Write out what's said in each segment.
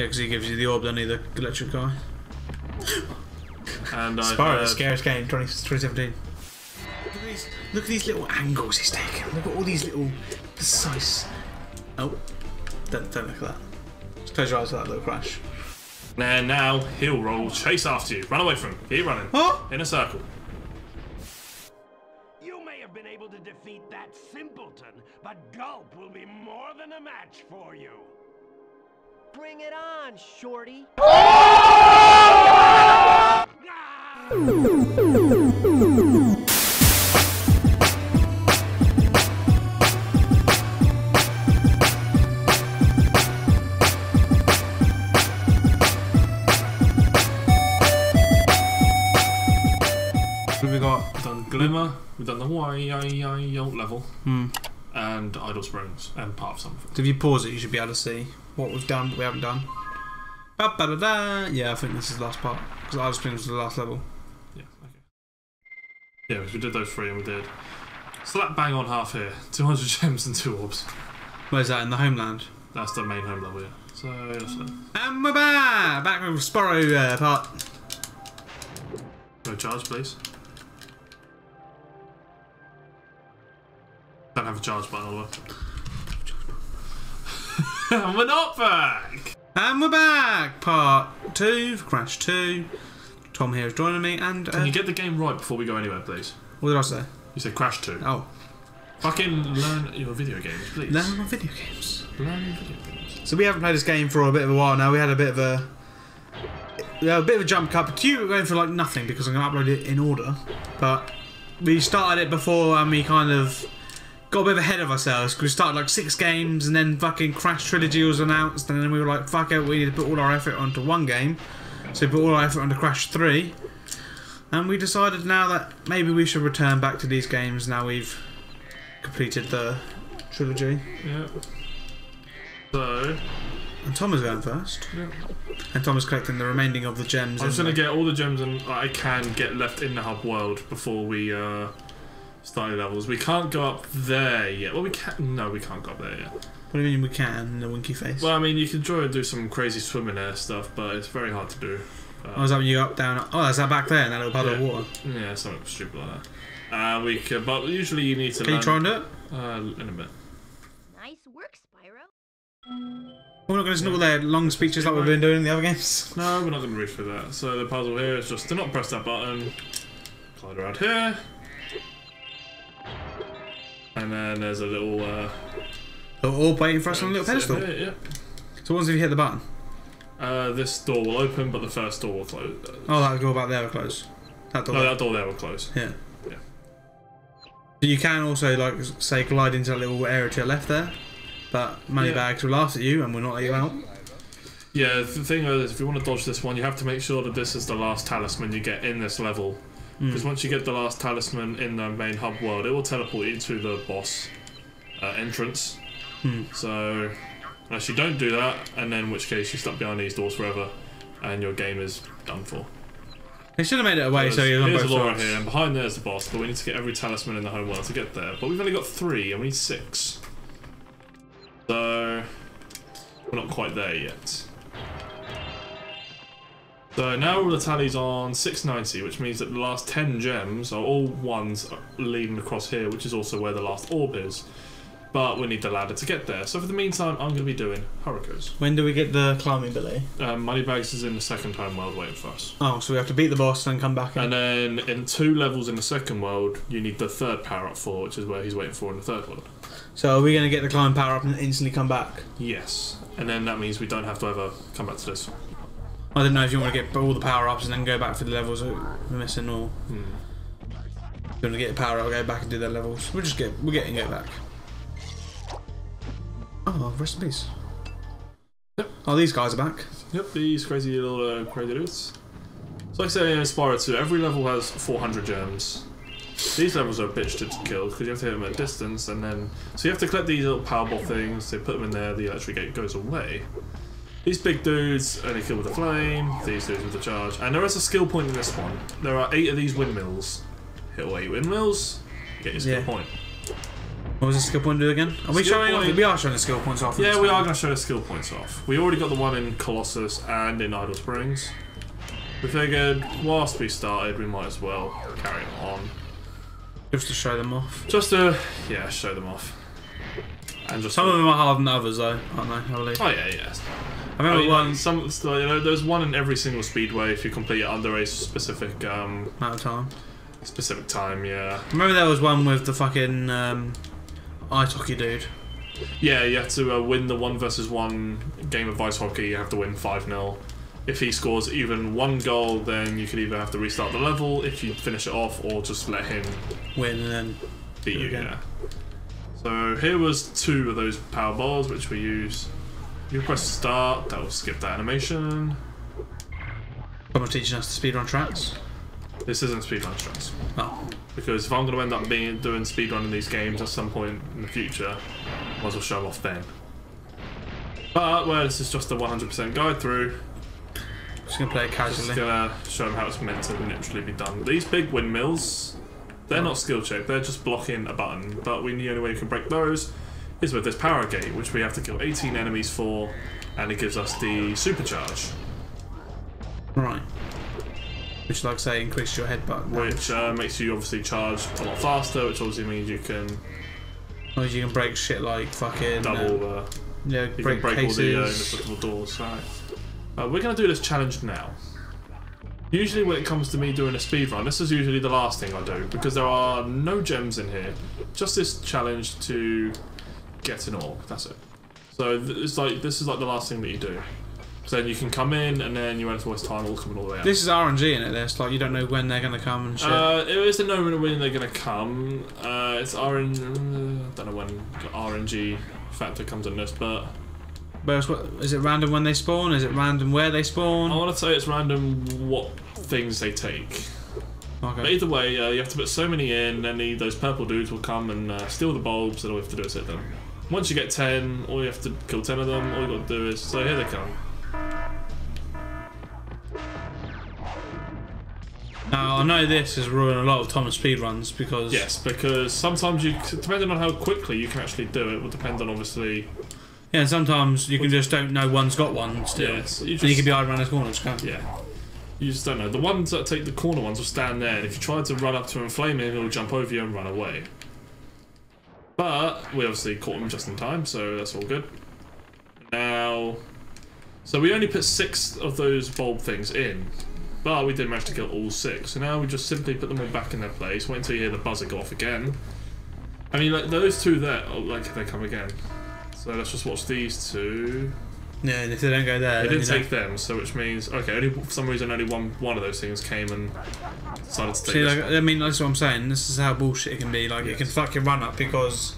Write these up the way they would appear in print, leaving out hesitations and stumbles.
Yeah, because he gives you the orb, doesn't he, the electric guy? And Spyro, the scariest game, 2017. Look at these little angles he's taking. Look at all these little precise... Oh, don't look at that. Just close your eyes to that little crash. And now he'll roll, chase after you. Run away from him. Keep running. Oh! In a circle. You may have been able to defeat that simpleton, but Gulp will be more than a match for you. Bring it on, shorty. What have we got? We've done Glimmer, we've done the level, and Idle Springs, and part of something. So if you pause it, you should be able to see what we've done, what we haven't done. Ba-ba-da-da. Yeah, I think this is the last part, because Idle Springs was the last level. Yeah, okay. Yeah, because we did those three and we did slap bang on half here. 200 gems and 2 orbs. Where's that, in the homeland? That's the main home level, yeah. So, that's it. And we're back! Back with Spyro part. Go charge, please. Don't have a charge button, all the way. And we're not back! And we're back! Part 2, Crash 2. Tom here is joining me, and... Can you get the game right before we go anywhere, please? What did I say? You said Crash 2. Oh. Fucking learn your video games, please. Learn my video games. Learn your video games. So we haven't played this game for a bit of a while now. We had a bit of a... a bit of a jump cut. But you were going for like nothing, because I'm going to upload it in order. But we started it before, and we kind of... got a bit ahead of ourselves, because we started like 6 games and then fucking Crash Trilogy was announced, and then we were like, fuck it, we need to put all our effort onto one game. So we put all our effort onto Crash 3. And we decided now that maybe we should return back to these games now we've completed the trilogy. Yeah. So... And Tom is going first. Yeah. And Tom is collecting the remaining of the gems. I'm just going to get all the gems and I can get left in the hub world before we start levels. We can't go up there yet. Well, we can. No, we can't go up there yet. What do you mean we can? The winky face. Well, I mean, you can try and do some crazy swimming air stuff, but it's very hard to do. Oh, is that when you go up, down? Oh, that's that back there in that little puddle of water. Yeah, something stupid like that. We can, but usually you need to. Can you try and do it? In a bit. Nice work, Spyro. We're not going to listen to all their long speeches like we've been doing in the other games. No, we're not going to read through that. So the puzzle here is just to not press that button. Slide around here. And then there's a little... They're all waiting for us on a little pedestal. Here, yeah. So what if you hit the button? This door will open, but the first door will close. Oh, that door back there will close. That door. No, that door there will close. Yeah. Yeah. So you can also, like, say, glide into that little area to your left there, but moneybags will laugh at you and will not let you out. Yeah, the thing is, if you want to dodge this one, you have to make sure that this is the last talisman you get in this level. Because once you get the last talisman in the main hub world, it will teleport you to the boss entrance. So, unless you don't do that, and then in which case you're stuck behind these doors forever, and your game is done for. They should have made it away so you're on both sides. Here's a door sides. here, and behind there's the boss, but we need to get every talisman in the home world to get there. But we've only got 3, and we need 6. So, we're not quite there yet. So now all the tally's on 690, which means that the last 10 gems are all ones leading across here, which is also where the last orb is. But we need the ladder to get there. So for the meantime, I'm going to be doing Hurricanes. When do we get the climbing ability? Moneybags is in the second home world waiting for us. Oh, so we have to beat the boss and then come back in. And then in 2 levels in the second world, you need the 3rd power-up for, which is where he's waiting for in the 3rd world. So are we going to get the climb power up and instantly come back? Yes. And then that means we don't have to ever come back to this. I didn't know if you want to get all the power-ups and then go back for the levels that we're missing, or if you want to get a power-up, go back and do their levels. We'll get and go back. Oh, rest in peace. Yep. Oh, these guys are back. Yep, these crazy little crazy dudes. So like I say in Spyro 2, every level has 400 gems. These levels are a bitch to kill because you have to hit them at a distance, and then so you have to collect these little powerball things. They put them in there, the electric gate goes away. These big dudes only kill with a flame, these dudes with a charge. And there is a skill point in this one. There are 8 of these windmills. Hit all 8 windmills, get your skill point. What was the skill point do again? Are we showing off? We are showing the skill points off. Yeah, we are going to show the skill points off. We already got the one in Colossus and in Idle Springs. We figured, whilst we started, we might as well carry it on. Just to show them off. Just to, yeah, show them off. And just some of them are harder than others, though, aren't they? I believe. Oh yeah, yeah. I remember one. There's one in every single speedway if you complete it under a specific amount of time. Specific time, yeah. I remember there was one with the fucking ice hockey dude. Yeah, you have to win the 1 versus 1 game of ice hockey. You have to win 5-0. If he scores even 1 goal, then you could either have to restart the level if you finish it off, or just let him win and then beat you. Yeah. So here was 2 of those power balls which we use. You press start, that will skip that animation. Someone teaching us to speedrun tracks. This isn't speedrun tracks. Oh. Because if I'm going to end up doing speedrun in these games at some point in the future, I might as well show them off then. But, well, this is just a 100% guide through. Just going to play it casually. Just going to show them how it's meant to literally be done. These big windmills, they're not skill check, they're just blocking a button. But the only way you can break those is with this power gate, which we have to kill 18 enemies for, and it gives us the supercharge. Right. Which, like say, increases your headbutt. Which makes you obviously charge a lot faster, which obviously means you can... Well, you can break shit like fucking... Double, yeah, you break can break cases. all the indestructible doors. Right. We're going to do this challenge now. Usually when it comes to me doing a speedrun, this is usually the last thing I do, because there are no gems in here. Just this challenge to get an orb, that's it. So it's like, this is like the last thing that you do. So then you can come in, and then you won't have to waste time all coming all the way out. This is RNG in it, this. Like, you don't know when they're going to come and shit. It is a no when they're going to come. It's RNG... I don't know when the RNG factor comes in this, but... Is it random when they spawn? Is it random where they spawn? I want to say it's random what things they take. Okay. But either way, you have to put so many in, and those purple dudes will come and steal the bulbs, and all you have to do is hit them. Once you get 10, all you have to kill 10 of them, all you got to do is... So here they come. Now, I know this has ruined a lot of Thomas speedruns because... Yes, because sometimes you... Depending on how quickly you can actually do it, will depend on obviously... Yeah, and sometimes you can just don't know one's got one still. Yes, you can be hiding around the corners, can't you? Yeah. You just don't know. The ones that take the corner ones will stand there, and if you try to run up to him and flame him, he'll jump over you and run away. But we obviously caught him just in time, so that's all good. Now... So we only put 6 of those bulb things in. But we did manage to kill all 6, so now we just simply put them all back in their place, wait until you hear the buzzer go off again. I mean, like, those 2 there, oh, like, they come again. So let's just watch these 2. Yeah, and if they don't go there... They didn't take them, so which means, okay, for some reason only one of those things came and decided to take See, this like, one. I mean, that's what I'm saying, this is how bullshit it can be, like, it can fuck your run up because...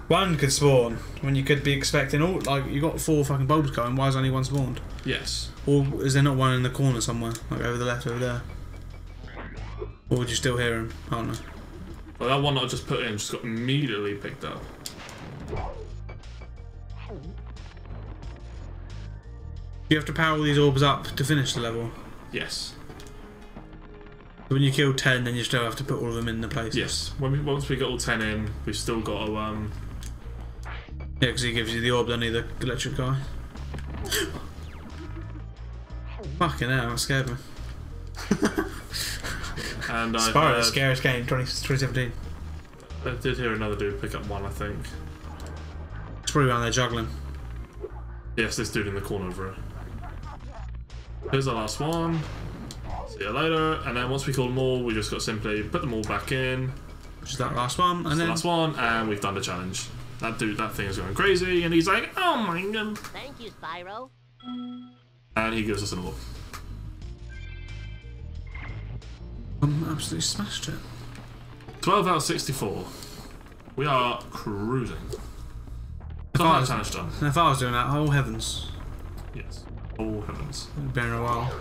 One could spawn when you could be expecting all, like, you got 4 fucking bulbs going, why is only one spawned? Yes. Or is there not one in the corner somewhere, like over the left over there? Or would you still hear him? I don't know. Well, that one that I just put in just got immediately picked up. You have to power all these orbs up to finish the level. Yes. When you kill 10, then you still have to put all of them in the places. Yes. Once we got all 10 in, we've still got to Yeah, because he gives you the orb, doesn't he, the electric guy? Fucking hell, that scared me. And Spyro, the scariest game, 2017. I did hear another dude pick up one, I think. It's probably around there juggling. Yes, this dude in the corner over here. Here's the last one. See you later. And then once we kill them all, we just got to simply put them all back in. Which is that last one, and then... the last one, and we've done the challenge. That dude, that thing is going crazy, and he's like, oh my god. Thank you, Spyro. And he gives us an orb. Absolutely smashed it. 12 out of 64. We are cruising. So I that was- challenge done. If I was doing that, oh heavens. Yes. Oh heavens. It's been a while.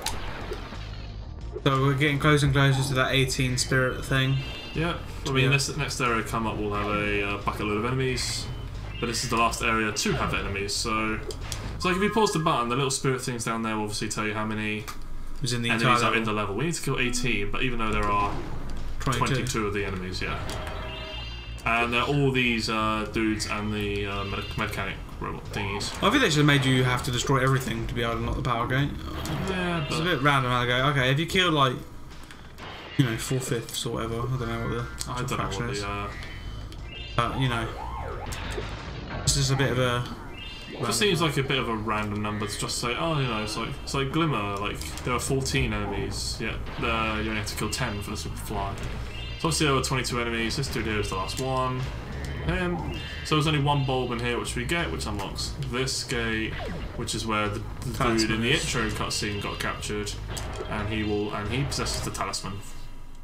So we're getting closer and closer to that 18 spirit thing. Yeah. I mean, Yeah. this next area come up, we'll have a bucket load of enemies. But this is the last area to have enemies, so... So like if you pause the button, the little spirit things down there will obviously tell you how many Was in the enemies entire are in the level. We need to kill 18, but even though there are 22. 22 of the enemies, yeah. And they're all these dudes and the mechanic robot thingies. I think they should have made you have to destroy everything to be able to unlock the power gate. Yeah, but It's a bit random how they go. Okay, if you killed like, you know, 4/5 or whatever, I don't know what the I don't know fraction what is. the. You know, it's just a bit of a. It just seems like a bit of a random number to just say, oh, you know, it's like Glimmer, like there are 14 enemies, yet you only have to kill 10 for the super fly. So obviously there were 22 enemies, this dude here is the last one. So there's only one bulb in here which we get, which unlocks this gate, which is where the dude in the intro cutscene got captured, and he possesses the talisman.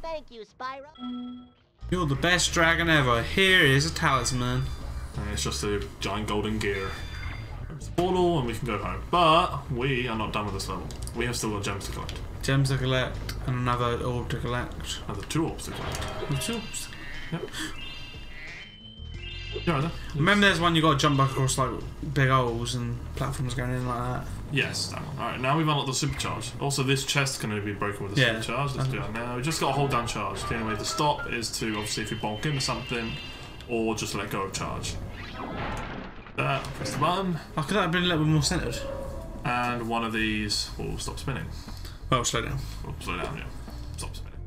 Thank you, Spyro. You're the best dragon ever. Here is a talisman. And it's just a giant golden gear. There's the portal and we can go home. But we are not done with this level. We have still got gems to collect. Gems to collect and another orb to collect. Another 2 orbs to collect. 2 orbs. Yep. You're right there. Remember there's one you got to jump back across like big holes and platforms going in like that? Yes, that one. Alright, now we've unlocked the supercharge. Also, this chest can only be broken with a supercharge. Let's do that now. We just got to hold down charge. The only way to stop is to, obviously, if you bonk into something, or just let go of charge. Press the button. Oh, could that have been a little bit more centered? And one of these will stop spinning. Well, slow down. Oh, slow down, yeah. Stop spinning.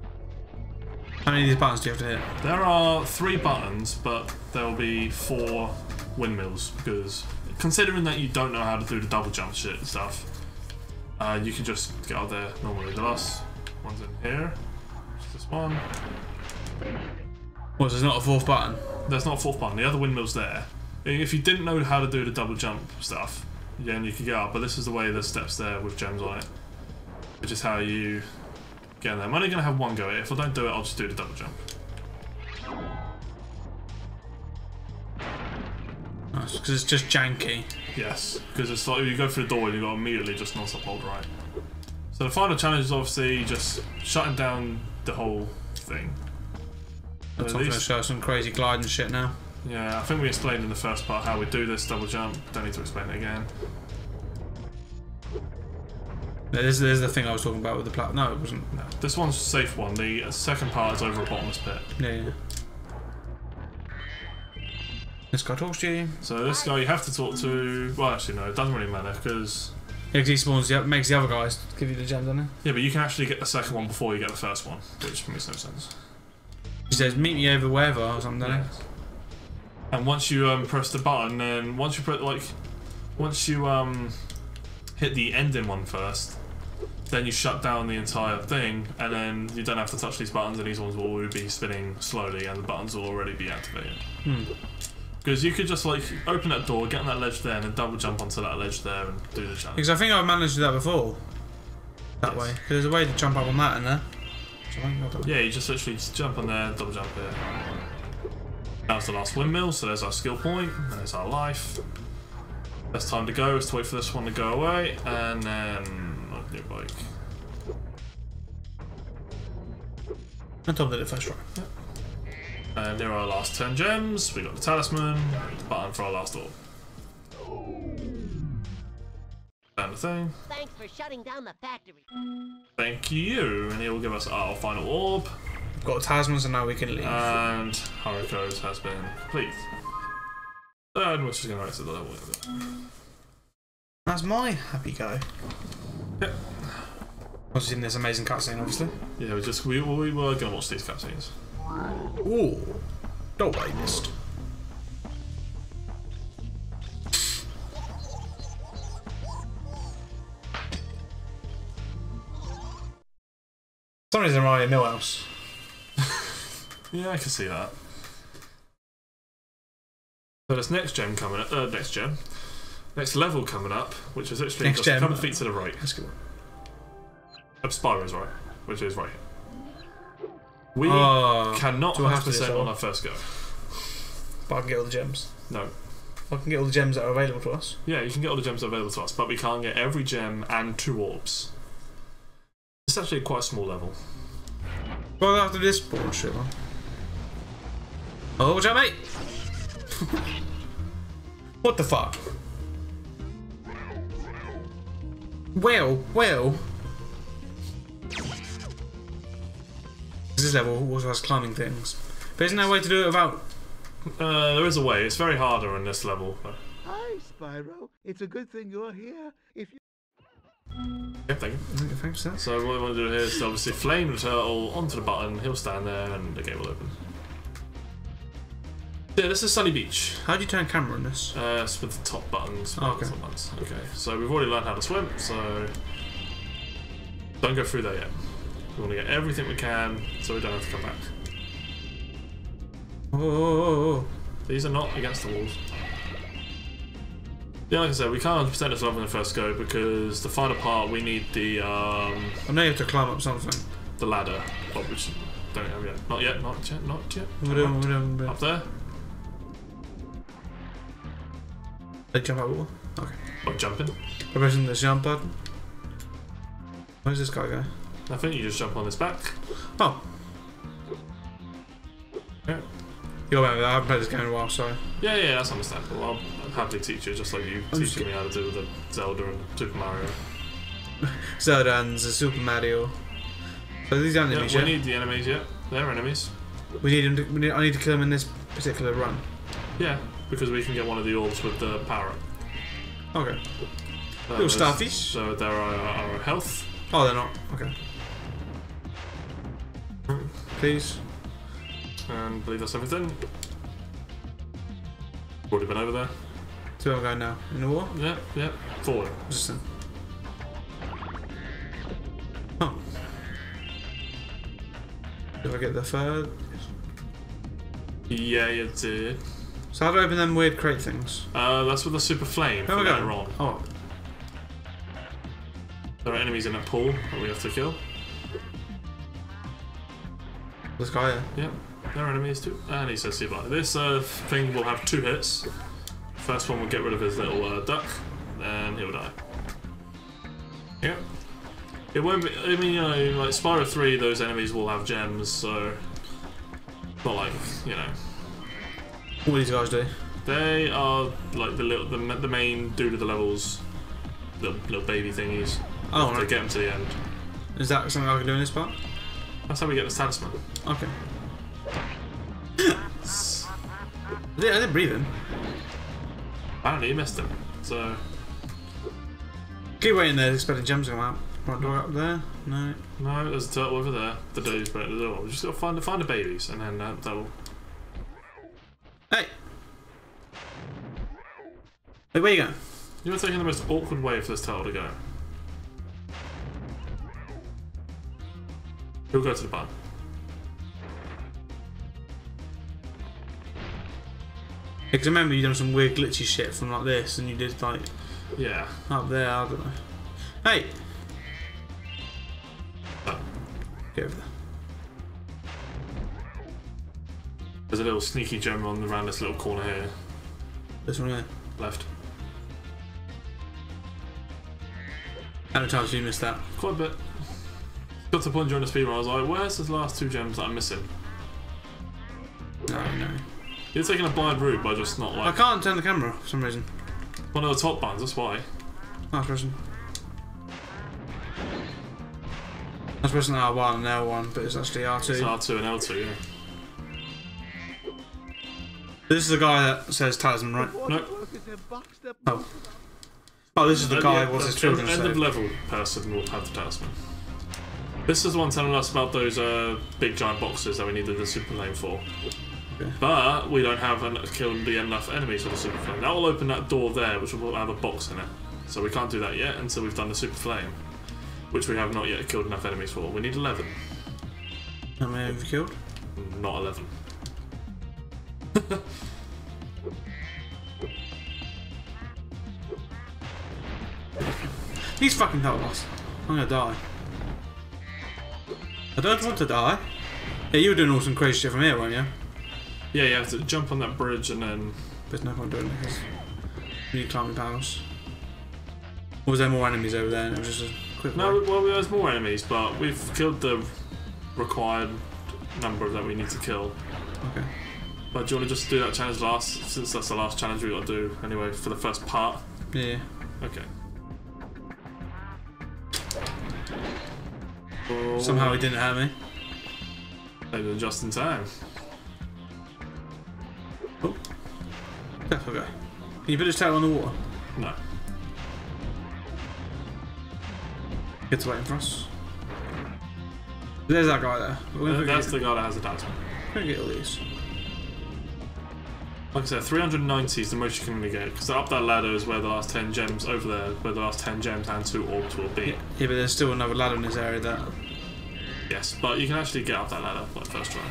How many of these buttons do you have to hit? There are 3 buttons, but there will be 4 windmills, because considering that you don't know how to do the double jump shit and stuff, you can just get out there normally. The last one's in here. Just this one. What, so there's not a 4th button? There's not a 4th button. The other windmill's there. If you didn't know how to do the double jump stuff, then you could get up, but this is the way there's steps there with gems on it. Which is how you get in there. I'm only going to have one go at it. If I don't do it, I'll just do the double jump. Nice, because it's just janky. Yes, because it's like you go through the door and you got to immediately just non-stop hold right. So the final challenge is obviously just shutting down the whole thing. I'm going to show some crazy gliding shit now. Yeah, I think we explained in the first part how we do this double jump. Don't need to explain it again. There's the thing I was talking about with the plat. No, it wasn't. No, this one's a safe one. The second part is over a bottomless pit. Yeah. This guy talks to you. So this guy you have to talk to. Well, actually no, it doesn't really matter because. Yeah, because he spawns makes the other guys give you the gems, doesn't he? Yeah, but you can actually get the second one before you get the first one, which makes no sense. He says, "Meet me over wherever" or something. Doesn't he? And once you press the button, then once you hit the ending one first, then you shut down the entire thing, and then you don't have to touch these buttons, and these ones will already be spinning slowly, and the buttons will already be activated. Because you could just like open that door, get on that ledge there, and then double jump onto that ledge there and do the challenge. Because I think I've managed to do that before. That way. Because there's a way to jump up on that, isn't there? Yeah, you just literally jump on there, double jump here. That was the last windmill, so there's our skill point, and there's our life. Best time to go is to wait for this one to go away, and then on your bike. And Tom did it first try. Yep. And there are our last 10 gems. We got the talisman, the button for our last orb. And the thing. Thanks for shutting down the factory. Thank you. And he will give us our final orb. We've got talismans, and now we can leave. And Haruko's has been complete. And we're just going to exit the level. That's my happy go. Yep. I was in this amazing cutscene, obviously. Yeah, we were going to watch these cutscenes. Ooh. Don't I missed. Somebody's in Ryan Millhouse. Yeah, I can see that. So this next gem coming up, next level coming up, which is literally just a couple of feet to the right. That's good. Spyro's right, which is right here. We cannot 100% on our first go. But I can get all the gems. No. I can get all the gems that are available to us. Yeah, you can get all the gems available to us, but we can't get every gem and 2 orbs. It's actually quite a small level. Well, after this bullshit one. Oh, watch out, mate! What the fuck? Well. This level also has climbing things. But isn't there a way to do it without There is a way. It's very harder in this level. But... Hi, Spyro. It's a good thing you're here. If you... Yeah, thank you. Thanks, sir. So what we want to do here is to obviously flame the turtle onto the button. He'll stand there, and the game will open. Yeah, this is Sunny Beach. How do you turn camera on this? It's with the top buttons. Oh, okay. Top buttons. Okay, so we've already learned how to swim, so don't go through there yet. We want to get everything we can, so we don't have to come back. Oh. These are not against the walls. Yeah, like I said, we can't 100% this level in the first go because the final part we need the I know you have to climb up something. the ladder, which don't have yet. Not yet. Not yet. Not yet. Whatever. Up there. They jump out wall? Okay. By jumping. By pressing the jump button. Where's this guy go? I think you just jump on this back. Oh. Yeah. You're right with that. I haven't played this game in a while, so. Yeah, that's understandable. I'll happily teach you, just like you teaching me how to do the Zelda and Super Mario. Zelda and the Super Mario. So these aren't enemies We yet? need the enemies, yeah. They're enemies. We need them to, I need to kill them in this particular run. Yeah, because we can get one of the orbs with the power up. Okay. Little starfish. So there are our health. Oh, they're not. Okay. Please. And I believe that's everything. Already been over there. So I'm going now. In the water? Yeah. Forward. Resistant. Oh. Did I get the third? Yeah, you did. So how do I open them weird crate things? That's with the super flame. Where we later going? on. Oh. There are enemies in that pool that we have to kill. This guy here. Yep, there are enemies too. And he says goodbye. This thing will have 2 hits. First one will get rid of his little duck, then he'll die. Yep. It won't be. I mean, you know, like Spyro 3, those enemies will have gems, so it's not like, you know. What do these guys do? They are like the main dude of the levels, the little baby thingies. Oh, to right. get them to the end. Is that something I can do in this part? That's how we get this talisman. Okay. I didn't breathe in. Apparently you missed him. So Keep waiting there, expecting gems to come out. Right, do I up there? No. no, there's a turtle over there. The dude's breaking the door. We just gotta find the babies, and then that'll. Hey! Hey, where you going? You're taking the most awkward way for this turtle to go. He'll go to the barn. Because remember you done some weird glitchy shit from like this, and you did like Yeah. up there, I don't know. Hey! Oh. Get over there. There's a little sneaky gem around this little corner here. This one here. Left. How many times have you missed that? Quite a bit. Got to the point during the speedrun, I was like, where's the last 2 gems that I'm missing? No. You're taking a blind route by just not I like. can't turn the camera for some reason. One of the top buttons, that's why. I was pressing. I was pressing R1 and L1, but it's actually R2. It's R2 and L2, yeah. This is the guy that says talisman, right? Nope. Oh. Oh, this is the guy who wants his children End of saved. level person will have the talisman. This is the one telling us about those big giant boxes that we needed the super flame for. Okay. But we don't have killed enough enemies with the super flame. That will open that door there, which will have a box in it. So we can't do that yet until we've done the super flame, which we have not yet killed enough enemies for. We need 11. How many have you killed? Not 11. These fucking turtles. I'm gonna die. I don't want to die. Yeah, you were doing all some crazy shit from here, weren't you? Yeah, you have to jump on that bridge and then. There's no point doing it because you need climbing powers. Or was there more enemies over there and it was just a quick No, way? well, there's more enemies, but we've killed the required number that we need to kill. Okay. But do you want to just do that challenge last, since that's the last challenge we got to do anyway for the first part? Yeah. Okay. Somehow he didn't hurt me. Maybe just in time. That's okay. Can you put his tail on the water? No. It's waiting for us. There's that guy there. That's the guy that has the talisman. We're gonna get all these. Like I said, 390 is the most you can really get, because up that ladder is where the last 10 gems, over there, where the last 10 gems and 2 orbs will be. Yeah, but there's still another ladder in this area that... Yes, but you can actually get up that ladder, like first try.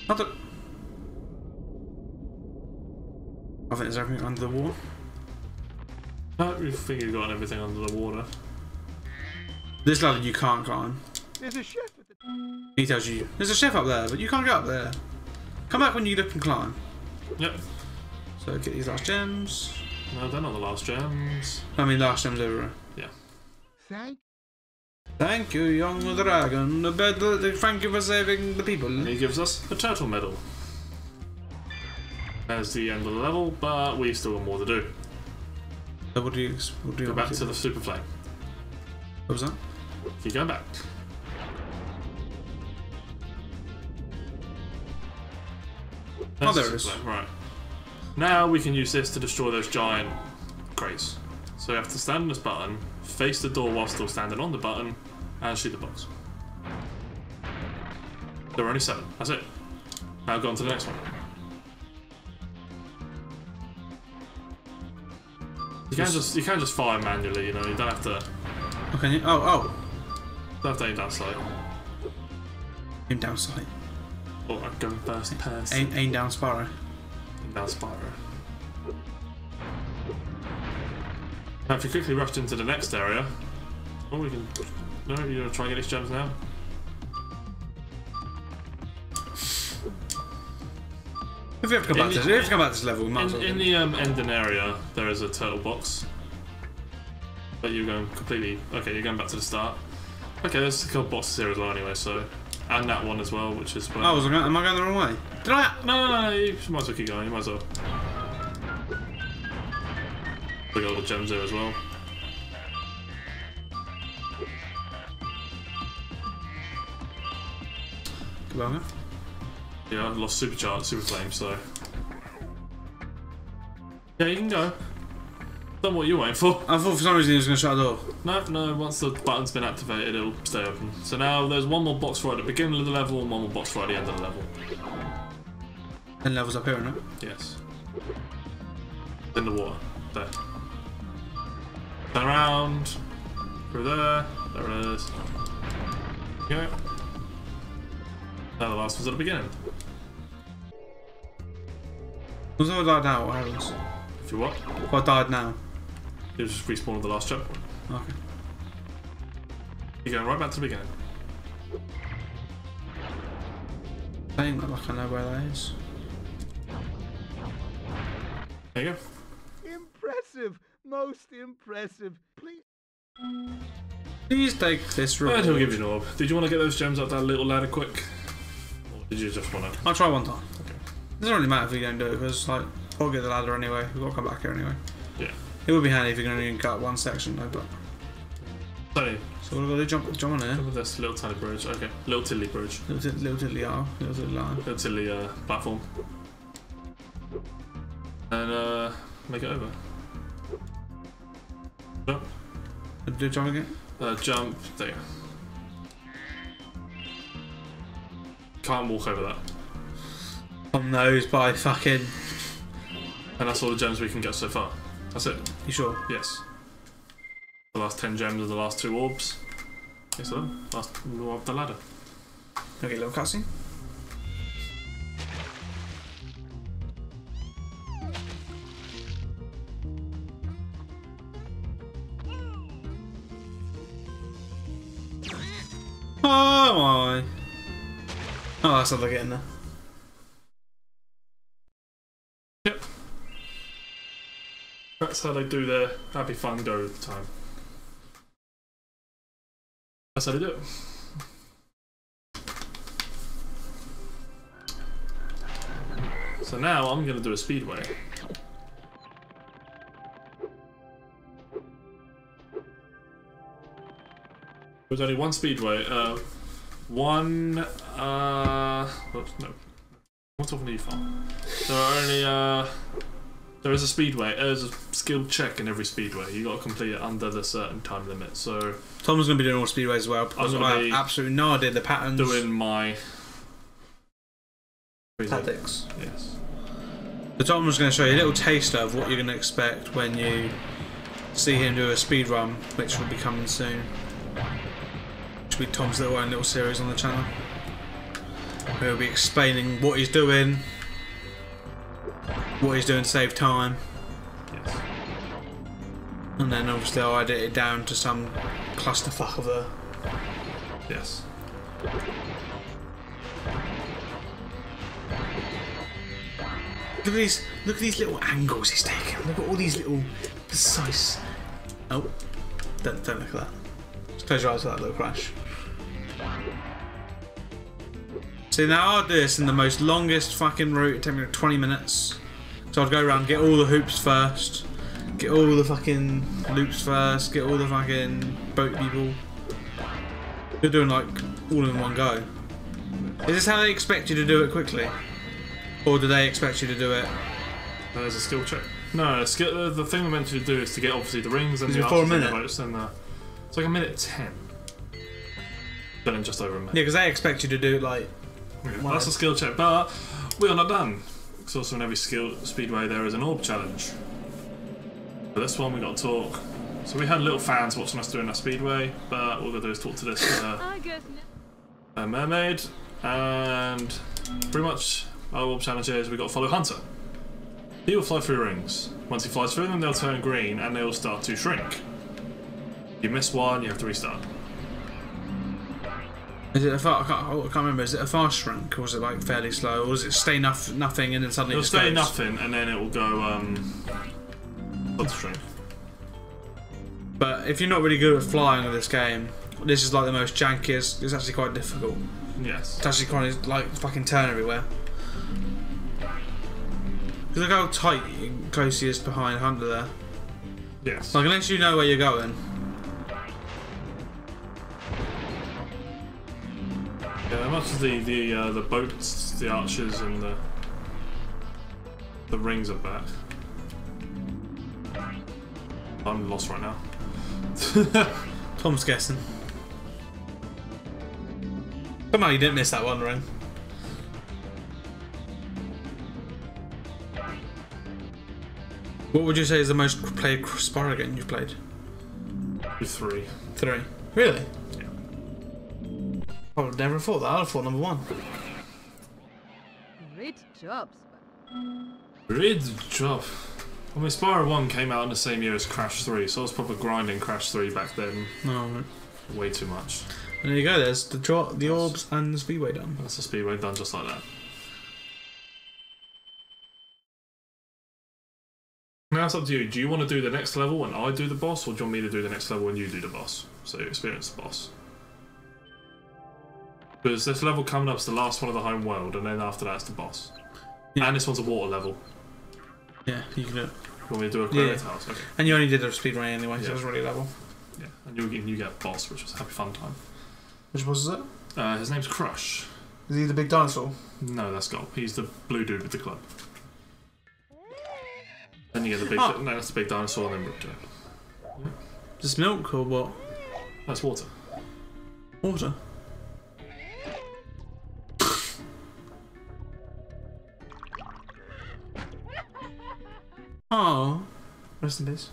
Not that... I think there's everything under the water. I don't think you've got everything under the water. This ladder you can't climb. There's a chef at the... He tells you, there's a chef up there, but you can't get up there. Come back when you look and climb. Yep. So get these last gems. No, they're not the last gems. I mean last gems everywhere. Yeah. Thank you, young dragon. Thank you for saving the people. And he gives us a turtle medal. There's the end of the level, but we've still got more to do. So what do you Go back to the super flame. What was that? Keep going back. Oh, there it the is. super flame, right. Now we can use this to destroy those giant crates. So you have to stand on this button, face the door while still standing on the button, and shoot the box. There are only 7. That's it. Now go on to the next one. You can just fire manually, you know. You don't have to. Oh, can you? Oh. Don't have to aim down sight. Aim down sight. Or I'm going first person. Aim down Spyro. Aim down Spyro. Now, if you quickly rushed into the next area, oh, we can. No, you're gonna try and get these gems now. If we have to come back to this level, we might as well. In the ending area, there is a turtle box. But you're going completely. Okay, you're going back to the start. Okay, there's a couple boxes here as well, anyway. So, and that one as well, which is. Oh, am I going the wrong way? Did I? No. You might as well keep going. You might as well. We got all the gems there as well. Come on. Yeah, I lost super flame, so. Yeah, you can go. Don't know what you're waiting for. I thought for some reason he was going to shut the door. No, once the button's been activated, it'll stay open. So now there's one more box right at the beginning of the level and one more box right at the end of the level. 10 levels up here, isn't it? Yes. In the water. There. Turn around. Through there. There it is. Okay. Now the last one's at the beginning. Was I died now? What happens? If you what? If I died now. You just respawn at the last checkpoint. Okay. You're going right back to the beginning. I ain't like I know where that is. There you go. Impressive. Most impressive. Please. Please take this reward. And he'll give you an orb. Did you want to get those gems up that little ladder quick? Or did you just want to? I'll try one time. Okay. It doesn't really matter if we don't do it because like we'll get the ladder anyway. We've got to come back here anyway. Yeah. It would be handy if you're going to cut one section though, but. So what do we got to do? Jump on here. Some of this little tiny bridge. Okay. Little tiddly bridge. Little tiddly line. Little tiddly platform. And make it over. Jump. Do jump again? Jump. There. Can't walk over that. On those by fucking. And that's all the gems we can get so far. That's it. You sure? Yes. The last 10 gems are the last 2 orbs. Yes, so last we'll up the ladder. Okay, little cutscene. Oh my! Oh, that's how they're getting there. Yep. That's how they do their happy fun go time. That's how they do it. So now I'm going to do a speedway. There's only one speedway. One. Oops, no. What's off an E-farm? There are only. There is a speedway. There's a skill check in every speedway. You got to complete it under the certain time limit. So Tom's going to be doing all speedways as well because I have absolutely no idea the patterns. Doing my tactics. Yes. So Tom was going to show you a little taster of what you're going to expect when you see him do a speed run, which will be coming soon. Which will be Tom's own little series on the channel. He'll be explaining what he's doing. What he's doing to save time. Yes. And then obviously I'll edit it down to some clusterfuck of a... Yes. Look at these little angles he's taking. Look at all these little precise... Oh. Don't look at that. Just close your eyes for that little crash. See, now I'll do this in the most longest fucking route. It'd take me like 20 minutes. So I'd go around, get all the hoops first, get all the fucking loops first, get all the fucking boat people. You're doing like all in one go. Is this how they expect you to do it quickly? Or do they expect you to do it? There's a skill check. No, the thing we're meant to do is to get obviously the rings and Is the it for a arches and minute? the boats and the... It's like a minute 10. But in just over a minute. Yeah, because they expect you to do it like... Yeah, that's a skill check, but we are not done. Because also in every speedway there is an orb challenge. For this one we got to talk. So we had little fans watching us doing that speedway, but all we got to do is talk to this mermaid, and pretty much our orb challenge is we got to follow Hunter. He will fly through rings. Once he flies through them, they'll turn green and they will start to shrink. You miss one, you have to restart. Is it a I can't remember. Is it a fast shrink or is it like fairly slow, or does it stay nothing and then suddenly It'll it just stay goes? nothing and then it will go start to shrink. But if you're not really good at flying in this game, this is like the most jankiest. It's actually quite difficult. Yes. It's actually quite like fucking turn everywhere. Look how tight and close he is behind Hunter there. Yes. Like unless you know where you're going. Yeah, much as the boats, the archers, and the rings are back. I'm lost right now. Tom's guessing. Somehow you didn't miss that one ring. What would you say is the most played Spyro game you've played? 3. 3. Really? Yeah. I would never have thought that. I'd have thought number 1. Great job, Great job. I mean, Spyro 1 came out in the same year as Crash 3, so I was probably grinding Crash 3 back then. No, right. Way too much. And there you go. There's the orbs and the speedway done. That's the speedway done just like that. Now it's up to you. Do you want to do the next level when I do the boss, or do you want me to do the next level when you do the boss? So you experience the boss. Because this level coming up is the last one of the home world, and then after that's the boss. Yeah. And this one's a water level. Yeah, you can do it. You want me to do a credit house? Okay. And you only did a speedrun anyway, so it was really level. Yeah, and you get a boss, which was a happy fun time. Which boss is it? His name's Crush. Is he the big dinosaur? No, that's Gulp. He's the blue dude with the club. Then you get the big... Oh. No, that's the big dinosaur, and then Ripto. Yeah. Is this milk or what? That's water. Water? Oh. Rest in peace.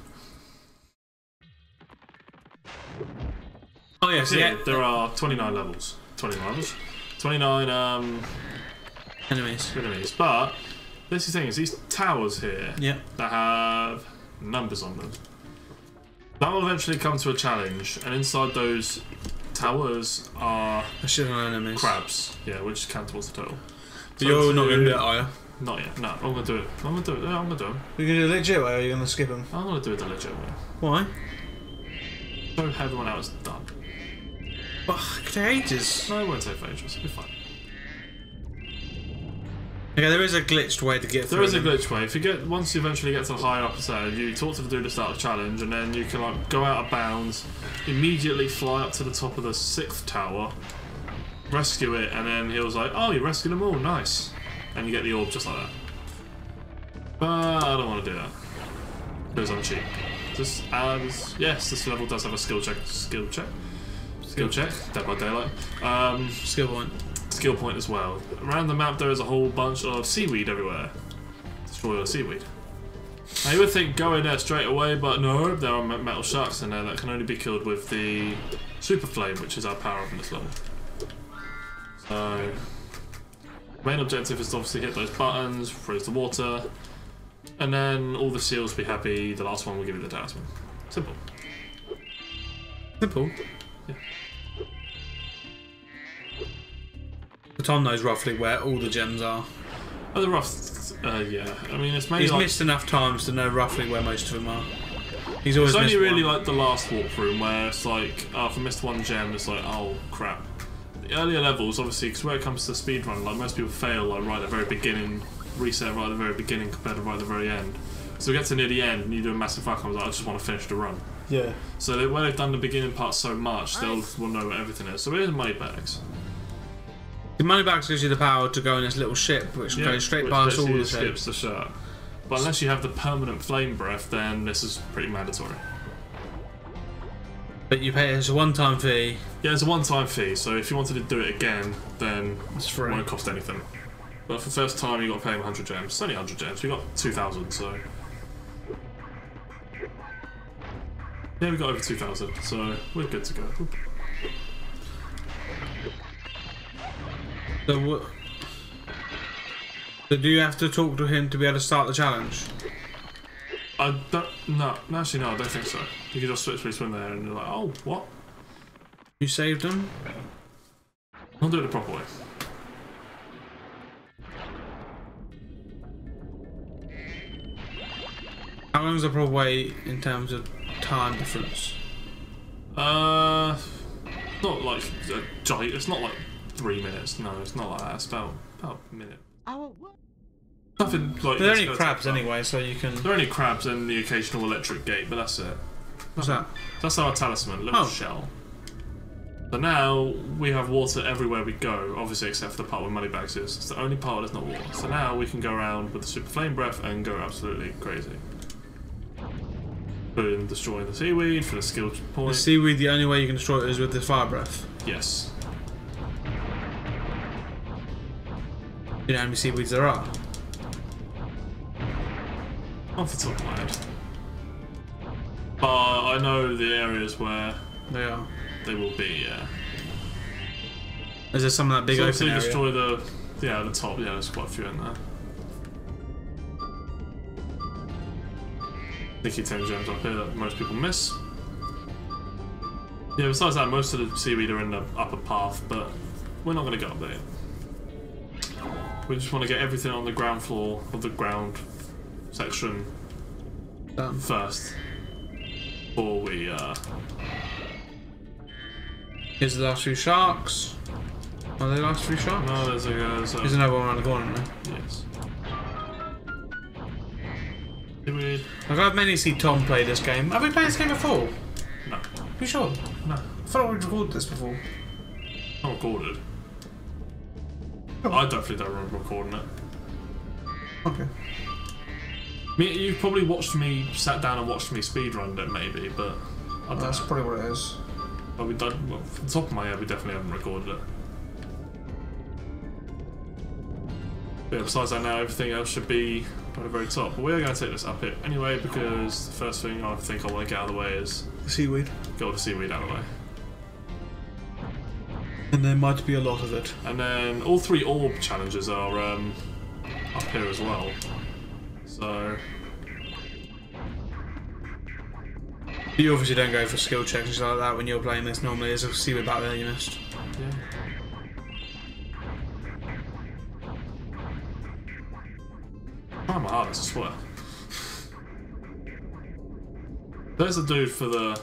Oh yes, yeah. There are 29 levels. 29 levels? 29 Enemies. But this is the thing, is these towers here Yeah. that have numbers on them. That will eventually come to a challenge, and inside those towers are I should have known enemies. crabs. Yeah, which count towards the total. But you're not going to do it, are you? Not yet. No, I'm gonna do it. I'm gonna do it. Yeah, I'm gonna do it. You're going to do it legit way, or are you going to skip them? I'm gonna do it the legit way. Why? So everyone else is done. Ugh, it could take ages. No, it won't take ages. It'll be fine. Okay, there is a glitched way to get through. There is a them. glitch way. If you get once you eventually get to the higher upper side, you talk to the dude to start the challenge, and then you can like go out of bounds, immediately fly up to the top of the 6th tower, rescue it, and then he was like, "Oh, you rescued them all, nice," and you get the orb just like that. But I don't want to do that because I'm cheap. Yes, this level does have a skill check. Skill check. Dead by Daylight. Skill point. Skill point as well. Around the map there is a whole bunch of seaweed everywhere. Destroy the seaweed. Now you would think go in there straight away, but no, there are metal sharks in there that can only be killed with the super flame, which is our power up in this level. So, main objective is to obviously hit those buttons, freeze the water, and then all the seals will be happy. The last one will give you the talisman. Simple. Simple. Yeah. But Tom knows roughly where all the gems are. Oh, the rough. Yeah. I mean, it's mainly He's like, missed enough times to know roughly where most of them are. He's always it's only missed really one. like the last walkthrough where it's like, oh, if I missed one gem, it's like, oh crap. The earlier levels, obviously, because when it comes to speedrun, like most people fail like right at the very beginning, reset right at the very beginning compared to right at the very end. So we get to near the end and you do a massive fuck, I was like, I just want to finish the run. Yeah. So when they've done the beginning part so much, they'll will know what everything is. So it is money bags. The money bags gives you the power to go in this little ship, which goes straight past all the skips the shot. But unless you have the permanent flame breath, then this is pretty mandatory. But you pay it's a one-time fee. Yeah, it's a one-time fee. So if you wanted to do it again, then It's free. it won't cost anything. But for the first time, you got to pay him 100 gems. It's only 100 gems. We got 2,000, so yeah, we got over 2,000, so we're good to go. So do you have to talk to him to be able to start the challenge? I don't. No, actually, no, I don't think so. You can just swim there, and you're like, oh, what? You saved him? I'll do it the proper way. How long is the proper way in terms of time difference? Not like a giant. It's not like 3 minutes. No, it's not like that. It's about a minute. Nothing like. They're only crabs anyway, so you can. They're only crabs and the occasional electric gate, but that's it. What's that? That's our talisman, little shell. So now we have water everywhere we go, obviously except for the part where Moneybags is. It's the only part that's not water. So now we can go around with the super flame breath and go absolutely crazy. Put in destroying the seaweed for the skill point. The seaweed, the only way you can destroy it is with the fire breath. Yes. You know how many seaweeds there are? Off the top of my head. But I know the areas where They are. they will be, yeah. Is there some of that big So open obviously area? destroy the top, yeah, there's quite a few in there. Nicky 10 gems up here that most people miss. Yeah, besides that, most of the seaweed are in the upper path, but we're not going to go up there. We just want to get everything on the ground floor of the ground section Done. first. Before we, Here's the last few sharks. Are they the last few sharks? No, there's There's another one around the corner now. Yes. Seaweed. I've had many see Tom play this game. Have we played this game before? No. Are you sure? No. I thought we'd recorded this before. Not recorded. I definitely don't remember recording it. Okay. I mean, you probably sat down and watched me speedrun it maybe, but I don't That's know. probably what it is. But well, from the top of my head, we definitely haven't recorded it. But yeah, besides that now, everything else should be at the very top. But we're going to take this up it anyway, because the first thing I think I want to get out of the way is The seaweed. get all the seaweed out of the way. And there might be a lot of it. And then all 3 orb challenges are up here as well. So You obviously don't go for skill checks and stuff like that when you're playing this. Normally there's a seaweed back there you missed. yeah. Oh my heart, I swear. There's a dude for the...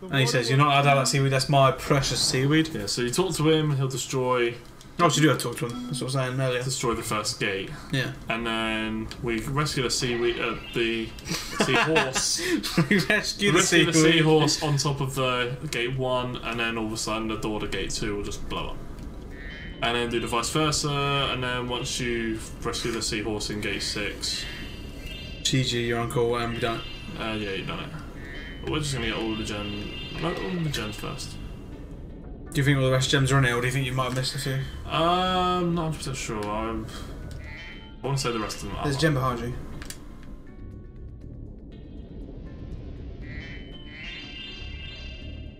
And he says, you're not allowed to have that seaweed, that's my precious seaweed. Yeah, so you talk to him, he'll destroy Oh, so you do have to talk to him. That's what I was saying earlier. the first gate. Yeah. And then we rescue the seaweed, the seahorse. We rescue the Rescue the seaweed. seahorse on top of the gate 1, and then all of a sudden the door to gate 2 will just blow up. And then do the vice versa, and then once you rescue the seahorse in gate 6. GG, you're on call, and we done it. Yeah, you've done it. But we're just gonna get all the gems. No, all the gems first. Do you think all the rest of the gems are on it, or do you think you might have missed a few? Not 100% sure. I want to say the rest of them are. There's a gem behind you.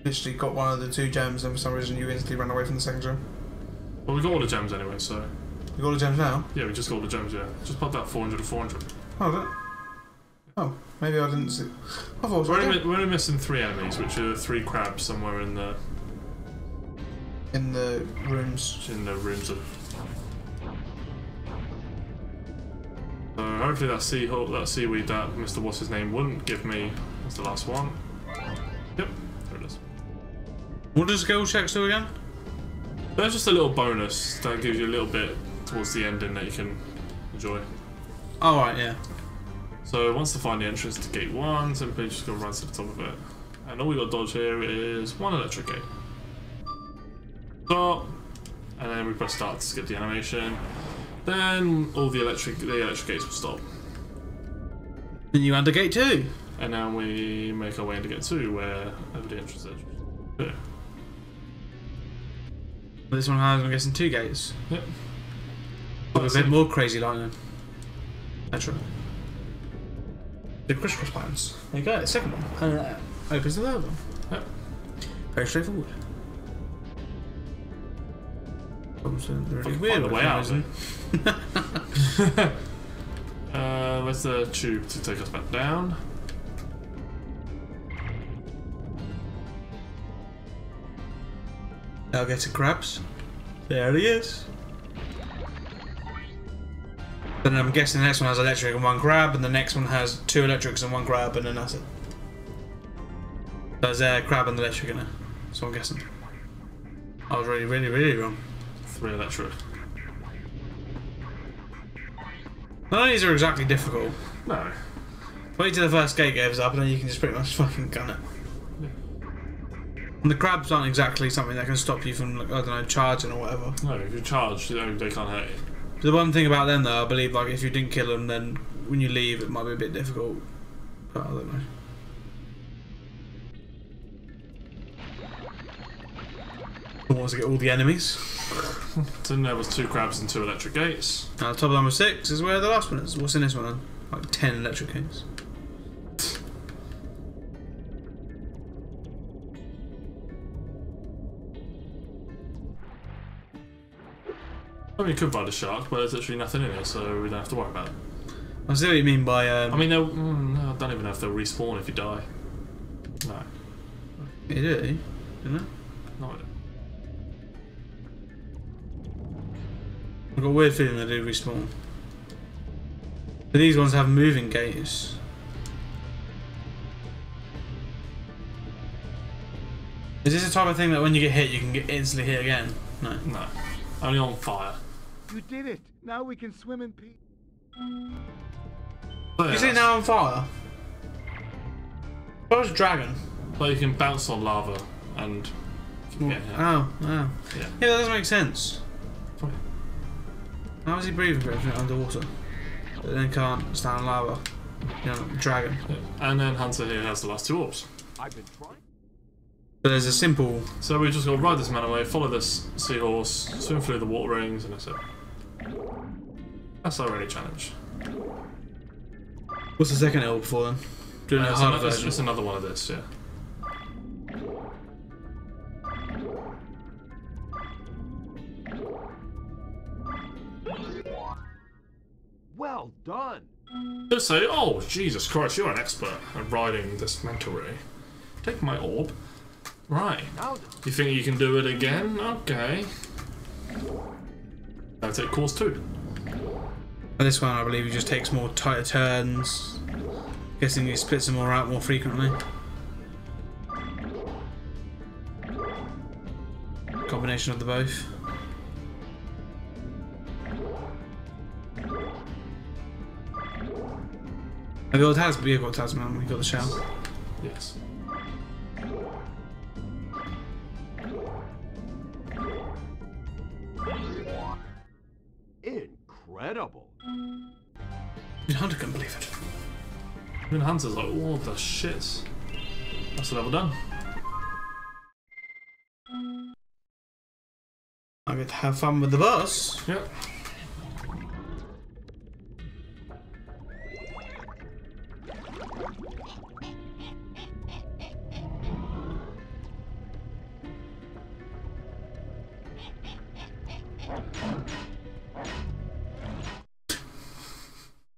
Literally got one of the 2 gems, and for some reason you instantly ran away from the second gem. Well, we got all the gems anyway, so. You got all the gems now? Yeah, we just got all the gems, yeah. Just pop that 400 to 400. Oh, is it? Oh, maybe I didn't see. I thought it was We're only missing 3 enemies, which are 3 crabs somewhere in the rooms. in the rooms of. So hopefully that seaweed that Mr. What's his name wouldn't give me was the last one. Yep, there it is. What does skill checks do again? There's just a little bonus that gives you a little bit towards the ending that you can enjoy. Oh right, yeah. So once to find the entrance to gate 1, simply just go right to the top of it. And all we got to dodge here is 1 electric gate. Stop, and then we press start to skip the animation. Then all the electric gates will stop. Then you under gate 2. And now we make our way into gate 2, where the entrance is. Yeah. This one has, I'm guessing, 2 gates. Yep. A bit more crazy lightning. That's right. The crisscross patterns. There you go, the second one. And opens the third one. Yep. Very straightforward. Really Find weird the way out of it. Where's the tube to take us back down? I'll get to crabs. There he is. Then I'm guessing the next one has electric and 1 crab, and the next one has 2 electrics and 1 crab, and then that's it. There's a crab and electric in it. That's what I'm guessing. I was really wrong. 3 electric. None of these are exactly difficult. No. Wait till the first gate goes up, and then you can just pretty much fucking gun it. Yeah. And the crabs aren't exactly something that can stop you from, like, I don't know, charging or whatever. No, if you charge, they can't hurt you. The one thing about them, though, I believe, like, if you didn't kill them, then when you leave, it might be a bit difficult. But I don't know. I want to get all the enemies. Then there was 2 crabs and 2 electric gates. Now, the top of number 6 is where the last one is. What's in this one then? Like 10 electric gates. I mean, you could buy the shark, but there's literally nothing in it, so we don't have to worry about it. I see what you mean by. I mean, no, I don't even know if they'll respawn if you die. No. You do, isn't it? No idea. I've got a weird feeling they do respawn. But these ones have moving gates. Is this the type of thing that when you get hit, you can get instantly hit again? No. No. Only on fire. You did it. Now we can swim in peace. But You see now on fire? What was a dragon? But you can bounce on lava and. Yeah. Oh. Yeah. Yeah, that doesn't make sense. Okay. How is he breathing for everything underwater? But then can't stand on lava. You know, dragon. Yeah. And then Hunter here has the last 2 orbs. I've been trying. But there's a simple. So we just got to ride this man away, follow this seahorse, swim through the water rings, and that's it. That's our only challenge. What's the second L before then? Doing a hard it's version. just another one of this, yeah. Well done. Just say, oh, Jesus Christ, you're an expert at riding this manta ray. Take my orb. Right. Now You think you can do it again? Okay. Now take course 2. And this one, I believe, he just takes more tighter turns. Guessing he splits them all out more frequently. Combination of the both. Have you got the talisman? You've got the talisman, we got the shell. Yes. incredible. Even Hunter couldn't believe it. Even Hunter's like, what the shit? That's the level done. I get to have fun with the boss. Yep.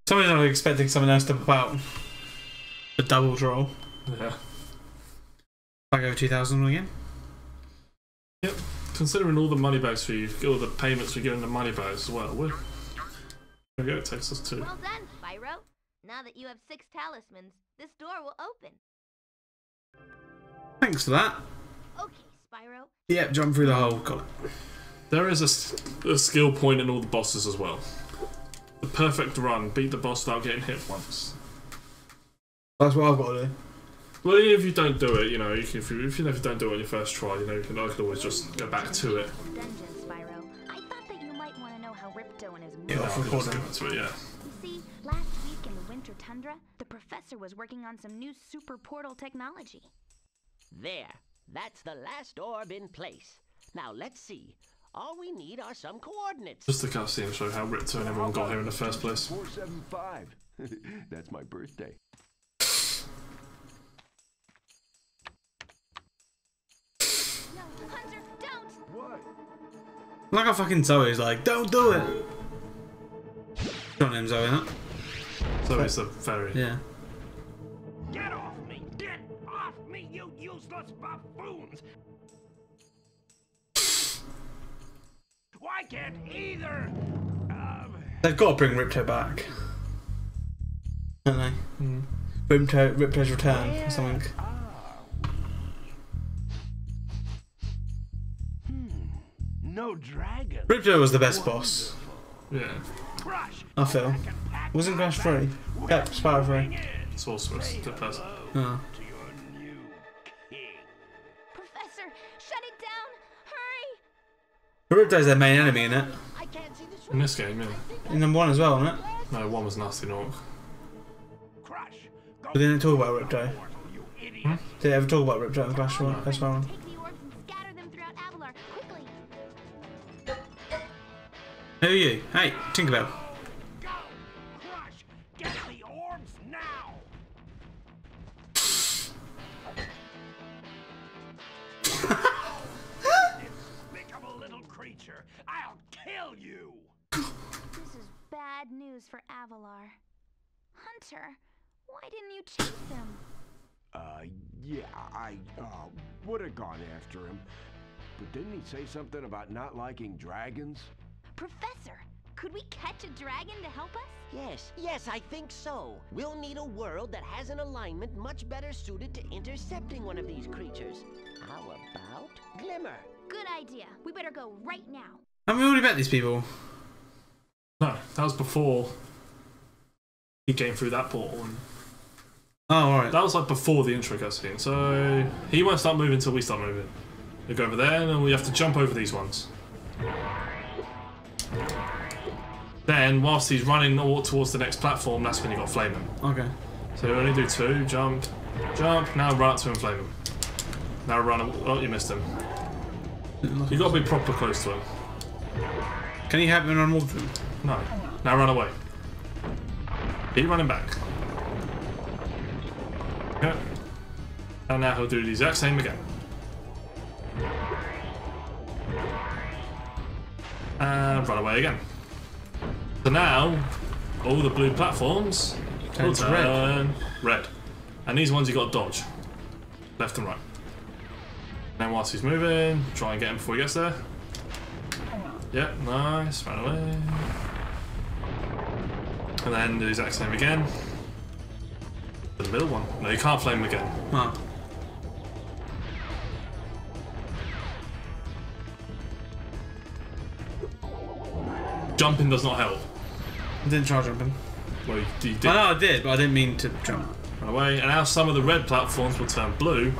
Somebody's not expecting someone else to pop out. A double draw. Yeah. Back over 2,000 again. Yep. Considering all the money bags all the payments we get in the money bags as well, there we go, it takes us to. Well done, Spyro. Now that you have 6 talismans, this door will open. Thanks for that. Okay, Spyro. Yep, jump through the hole. Got it. There is a skill point in all the bosses as well. The perfect run, beat the boss without getting hit once. That's what I've got to do. Well, if you don't do it, you know, if you never don't do it on your first try, you know, I can always just go back to it. Dungeon, Spyro. I thought that you might want to know how Ripto and his Yeah, I off can just recording. go back to it, yeah. You see, last week in the Winter Tundra, the professor was working on some new super portal technology. There. That's the last orb in place. Now let's see. All we need are some coordinates. Just the cutscene to show how Ripto and everyone got here in the first place. 475. That's my birthday. No, Hunter, don't! What? Like how fucking Zoe's like, don't do it. Not named Zoe, that. So it's the fairy. Yeah. Get off me! Get off me, you useless buffoons! Why can't either? They've got to bring Ripto back. Don't they? Ripto's return or something. No dragon. Ripto was the best boss. Yeah. Crush. I feel. Wasn't Crash free? Yep, Spyro free. Sorceress, the person. Oh. To your new king. Professor, shut it down! Hurry! Ripto's their main enemy in it. I can't see the In this game, yeah. In number 1 as well, isn't it? No, one was Nasty Nork. Crush. Go But they didn't talk about Ripto. portal, you idiot. Did they ever talk about Ripto in the Crash one? That's one. Take the orbs and scatter them throughout Avalar, quickly! Who are you? Hey, Tinkerbell. Go. Crush. Get the orbs now. Despicable little creature. I'll kill you. This is bad news for Avalar. Hunter, why didn't you chase him? Yeah, I would have gone after him. But didn't he say something about not liking dragons? Professor, could we catch a dragon to help us? Yes, I think so. We'll need a world that has an alignment much better suited to intercepting one of these creatures. How about Glimmer? Good idea. We better go right now. Haven't we already met these people? No, that was before he came through that portal. And Oh, alright. that was like before the intro cutscene. So he won't start moving until we start moving. We go over there and then we have to jump over these ones. Then, whilst he's running towards the next platform, that's when you got flame him. Okay. So we only do 2, jump, jump, now run up to him, flame him. Now run, oh, you missed him. You got to be proper close to him. Can you help me run more of them? No. Now run away. Keep running back. Okay. And now he'll do the exact same again. And run away again. So now, all the blue platforms will Turns turn red. And these ones you got to dodge. Left and right. Then whilst he's moving, try and get him before he gets there. Yep, nice, ran away. And then do the exact same again. The middle one. No, you can't flame him again. Oh. Jumping does not help. I didn't try jumping. Well, you did. I know I did, but I didn't mean to jump. Run away. And now some of the red platforms will turn blue.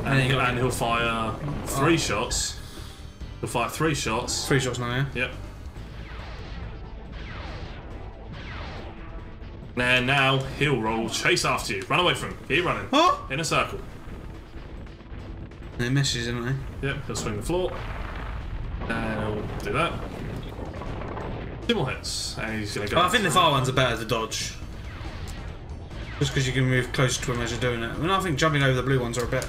And he'll fire 3 shots. He'll fire 3 shots. 3 shots now, yeah? Yep. And now he'll roll chase after you. Run away from him. Keep running. Oh! In a circle. And it misses, isn't it? Yep, he'll swing the floor. And he'll do that. 2 more hits. And he's going to go. But I think the fire ones are better to dodge. Just because you can move closer to him as you're doing it. I mean, I think jumping over the blue ones are a bit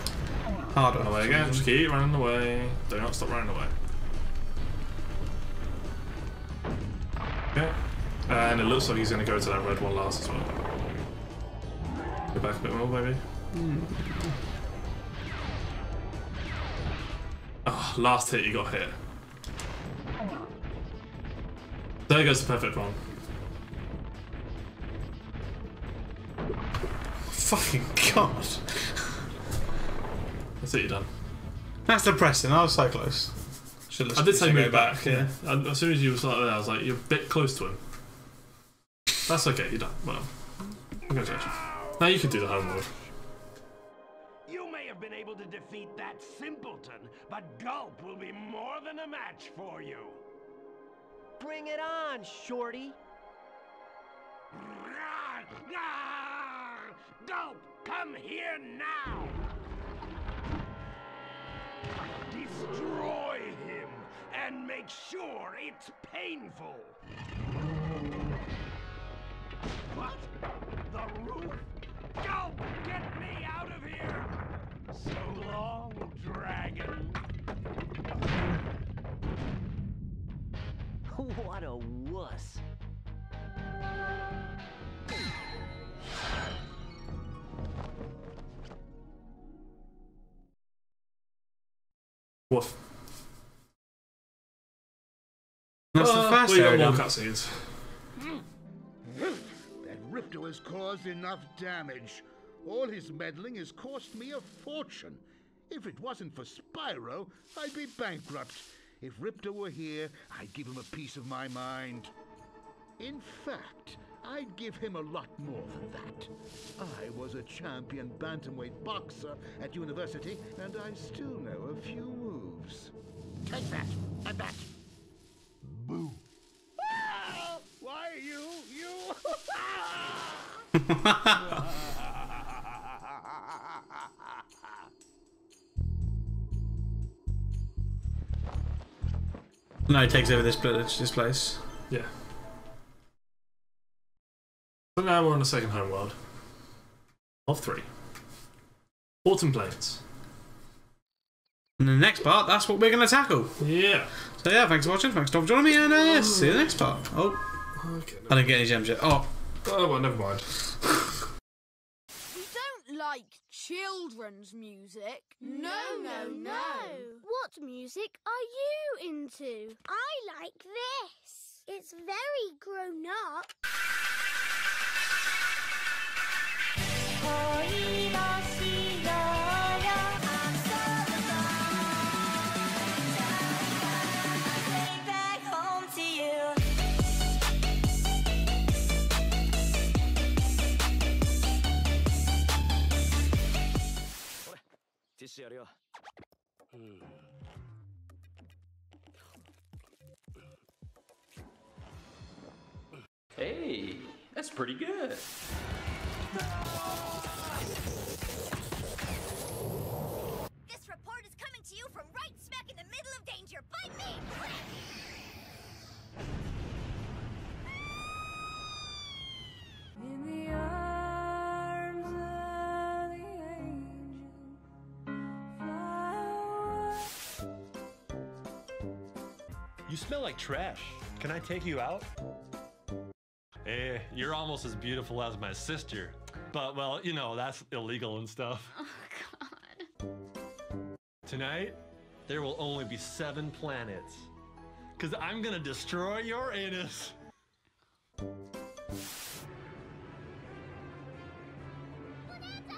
harder. Run away again. Just keep running away. Do not stop running away. Okay. And it looks like he's going to go to that red one last as well. Go back a bit more, maybe. Oh, last hit, you got hit. There goes the perfect one. Fucking God. That's it, you're done. That's depressing. I was so close. I did say move back, yeah. As soon as you were like there, I was like, you're a bit close to him. That's okay, you're done. Well, congratulations. Now you can do the homework. You may have been able to defeat that simpleton, but Gulp will be more than a match for you. Bring it on, Shorty. Gulp, come here now! Destroy him, and make sure it's painful! What? The roof? Gulp, get me out of here! So long, dragon. What a wuss. Woof. That's the first we got area. more cutscenes. That Ripto has caused enough damage. All his meddling has cost me a fortune. If it wasn't for Spyro, I'd be bankrupt. If Ripto were here, I'd give him a piece of my mind. In fact, I'd give him a lot more than that. I was a champion bantamweight boxer at university, and I still know a few moves. Take that, and that. Boo. Why you? No, he takes over this place. Yeah. So now we're on the second homeworld. Of 3. Autumn Plains. And the next part, that's what we're going to tackle. Yeah. So yeah, thanks for watching, thanks for joining me, and see you next part. Oh, Okay. I didn't get any gems yet. Oh, Oh, well, never mind. We don't like children's music. No. What music are you into? I like this. It's very grown up. Hey, that's pretty good. This report is coming to you from right smack in the middle of danger. Bite me! In the arms of the angel, You smell like trash. Can I take you out? Hey, you're almost as beautiful as my sister. But, well, you know, that's illegal and stuff. Oh, God. Tonight, there will only be 7 planets. 'Cause I'm gonna destroy your anus. Bonanza!